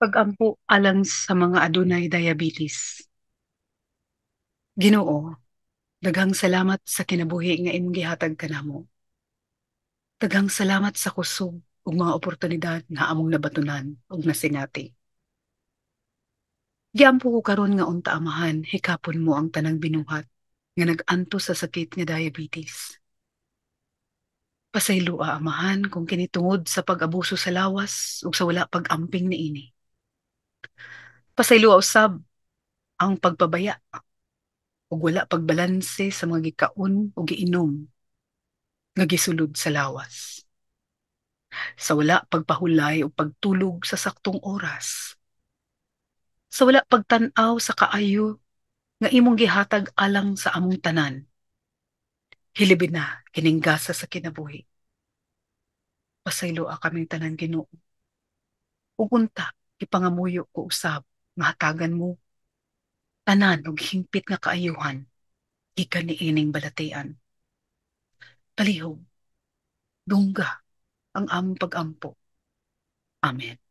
Pag-ampo alang sa mga adunay diabetes. Ginoo, daghang salamat sa kinabuhi nga imong gihatag kanamo. Daghang salamat sa kusog ug mga oportunidad nga among nabatunan ug nasinati. Giampo ko karon nga unta amahan, hikapon mo ang tanang binuhat nga nag-anto sa sakit nga diabetes. Pasaylua amahan kung kini tungod sa pag-abuso sa lawas ug sa wala pag-amping niini. Pasaylua usab ang pagpabaya ug wala pagbalanse sa mga gikaon ug giinom nga gisulod sa lawas. Sa wala pagpahulay o pagtulog sa saktong oras. Sa wala pagtan-aw sa kaayo nga imong gihatag alang sa among tanan. Hilibin na kining gasa sa kinabuhi. Pasaylo kaming tanan Ginoo. Ug unta ipangamuyo ko usab nga hatagan mo tanan og hingpit nga kaayuhan gikan niining balatian. Palihog, dungga ang among pag-ampo. Amen.